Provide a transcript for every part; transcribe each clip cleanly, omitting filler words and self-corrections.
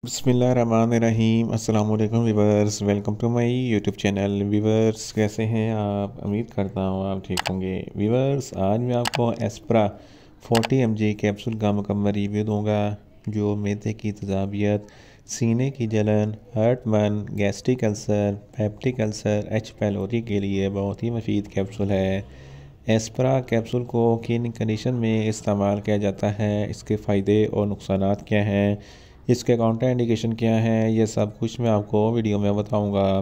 बिस्मिल्लाहिर्रहमानिर्रहीम अस्सलाम वालेकुम viewers, welcome to my YouTube channel. Viewers कैसे हैं आप? उम्मीद करता हूँ आप ठीक होंगे। वीवर्स आज मैं आपको एस्प्रा 40 mg कैप्सूल का मुकम्मल रिव्यू दूंगा जो मैदे की तेज़ाबियत, सीने की जलन, heartburn, gastric ulcer, peptic ulcer, H pylori के लिए बहुत ही मुफीद कैप्सूल है। एस्प्रा कैप्सूल को किन कंडीशन में इस्तेमाल किया जाता है, इसके फ़ायदे और नुकसानात क्या हैं, इसके काउंटर इंडिकेशन क्या है, ये सब कुछ मैं आपको वीडियो में बताऊंगा।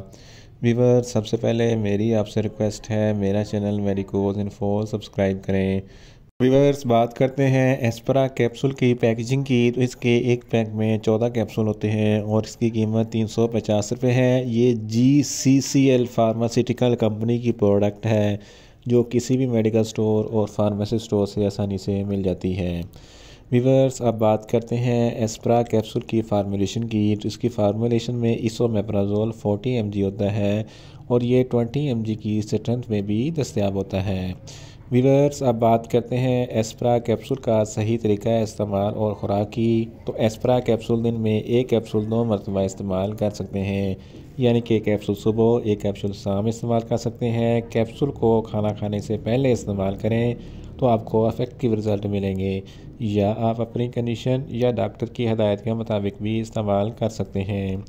व्यूअर सबसे पहले मेरी आपसे रिक्वेस्ट है, मेरा चैनल मेडिकोज इन्फो सब्सक्राइब करें। व्यूअर्स बात करते हैं एस्प्रा कैप्सूल की पैकेजिंग की, तो इसके एक पैक में 14 कैप्सूल होते हैं और इसकी कीमत 350 रुपये है। ये GCCL फार्मास्यूटिकल कंपनी की प्रोडक्ट है जो किसी भी मेडिकल स्टोर और फार्मेसी स्टोर से आसानी से मिल जाती है। व्यूअर्स अब बात करते हैं एस्प्रा कैप्सूल की फार्मूलेशन की, तो इसकी फार्मूलेशन में इसोमेप्राजोल 40 mg होता है और ये 20 mg की स्ट्रेंथ में भी दस्तयाब होता है। व्यूअर्स अब बात करते हैं एस्प्रा कैप्सूल का सही तरीका इस्तेमाल और ख़ुराक की, तो एस्प्रा कैप्सूल दिन में एक कैप्सूल 2 मरतबा इस्तेमाल कर सकते हैं, यानी कि एक कैप्सूल सुबह एक कैप्सूल शाम इस्तेमाल कर सकते हैं। कैप्सूल को खाना खाने से पहले इस्तेमाल करें तो आपको इफ़ेक्टिव रिज़ल्ट मिलेंगे, या आप अपनी कंडीशन या डॉक्टर की हदायत के मुताबिक भी इस्तेमाल कर सकते हैं।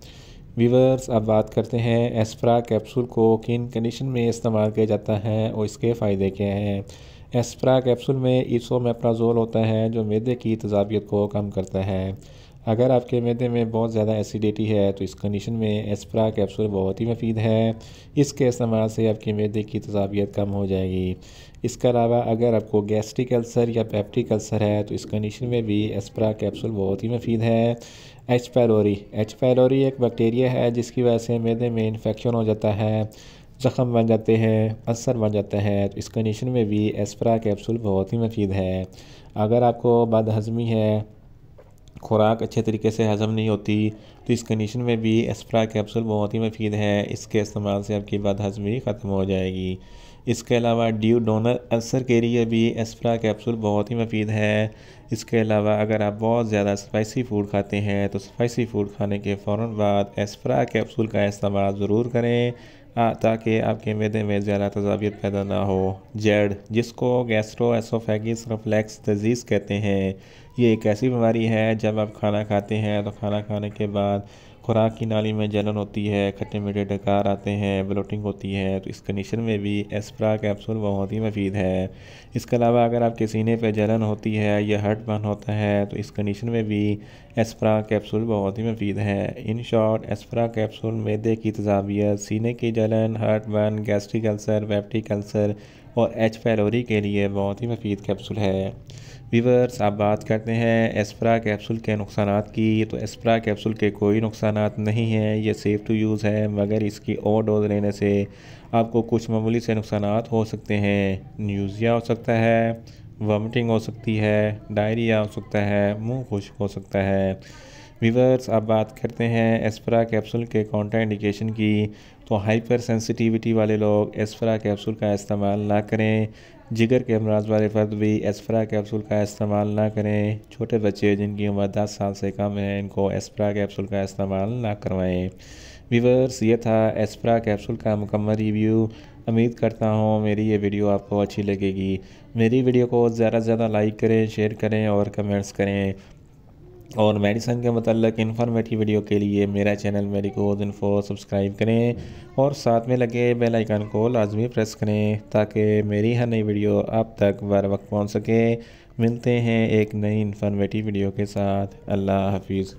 व्यूअर्स अब बात करते हैं एस्प्रा कैप्सूल को किन कंडीशन में इस्तेमाल किया जाता है और इसके फ़ायदे क्या हैं। एस्प्रा कैप्सूल में इसोमेप्राजोल होता है जो मैदे की तेज़ाबियत को कम करता है। अगर आपके मैदे में बहुत ज़्यादा एसिडिटी है तो इस कंडीशन में एस्प्रा कैप्सूल बहुत ही मुफीद है। इसके इस्तेमाल से आपके मैदे की तेज़ाबियत कम हो जाएगी। इसके अलावा अगर आपको गैस्ट्रिक अल्सर या पेप्टिक अल्सर है तो इस कंडीशन में भी एस्प्रा कैप्सूल बहुत ही मुफीद है। एच पैलोरी एक बैक्टीरिया है जिसकी वजह से मैदे में इन्फेक्शन हो जाता है, ज़ख़म बन जाते हैं, अल्सर बन जाता है, तो इस कंडीशन में भी एस्प्रा कैप्सूल बहुत ही मुफीद है। अगर आपको बदहज़मी है, खुराक अच्छे तरीके से हज़म नहीं होती, तो इस कंडीशन में भी एस्प्रा कैप्सूल बहुत ही मुफीद है। इसके इस्तेमाल से आपकी बदहज़मी ख़त्म हो जाएगी। इसके अलावा ड्यूडोनल अल्सर के लिए भी एस्प्रा कैप्सूल बहुत ही मुफीद है। इसके अलावा अगर आप बहुत ज़्यादा स्पाइसी फ़ूड खाते हैं तो स्पाइसी फ़ूड खाने के फ़ौरन बाद एस्प्रा कैप्सूल का इस्तेमाल ज़रूर करें ताकि आपके मैदे में ज़्यादा तेज़ाबियत पैदा ना हो। जेड जिसको गैस्ट्रोएसोफेगस रिफ्लक्स डिजीज़ कहते हैं, ये एक ऐसी बीमारी है जब आप खाना खाते हैं तो खाना खाने के बाद खुराक की नाली में जलन होती है, खट्टे मीठे डकार आते हैं, ब्लोटिंग होती है, तो इस कंडीशन में भी एस्प्रा कैप्सूल बहुत ही मुफीद है। इसके अलावा अगर आपके सीने पे जलन होती है या हार्टबर्न होता है तो इस कंडीशन में भी एस्प्रा कैप्सूल बहुत ही मुफीद है। इन शॉर्ट एस्प्रा कैप्सूल मैदे की तेज़ाबियत, सीने की जलन, heartburn, gastric ulcer, peptic ulcer और एच पैलोरी के लिए बहुत ही मुफीद कैप्सूल है। व्यूअर्स आप बात करते हैं एस्प्रा कैप्सूल के नुकसानात की, तो एस्प्रा कैप्सूल के कोई नुकसानात नहीं हैं, ये सेफ़ टू यूज़ है, मगर इसकी ओवर डोज लेने से आपको कुछ मामूली से नुकसानात हो सकते हैं। न्यूज़िया हो सकता है, वॉमिटिंग हो सकती है, डायरिया हो सकता है, मुंह खुश्क हो सकता है। व्यूअर्स अब बात करते हैं एस्प्रा कैप्सूल के काउंटर इंडिकेशन की, तो हाइपर सेंसिटिविटी वाले लोग एस्प्रा कैप्सूल का इस्तेमाल ना करें। जिगर के अमराज वाले फ़र्द भी एस्प्रा कैप्सूल का इस्तेमाल ना करें। छोटे बच्चे जिनकी उम्र 10 साल से कम है इनको एस्प्रा कैप्सूल का इस्तेमाल ना करवाएं। व्यूअर्स ये था एस्प्रा कैप्सूल का मुकम्मल रिव्यू। उम्मीद करता हूँ मेरी ये वीडियो आपको अच्छी लगेगी। मेरी वीडियो को ज़्यादा से ज़्यादा लाइक करें, शेयर करें और कमेंट्स करें, और मेडिसन के मतलब इन्फॉर्मेटिव वीडियो के लिए मेरा चैनल मेडिकोज इन्फो सब्सक्राइब करें और साथ में लगे बेल आइकन को लाजमी प्रेस करें ताकि मेरी हर नई वीडियो आप तक बर वक्त पहुँच सके। मिलते हैं एक नई इन्फॉर्मेटिव वीडियो के साथ। अल्लाह हाफिज़।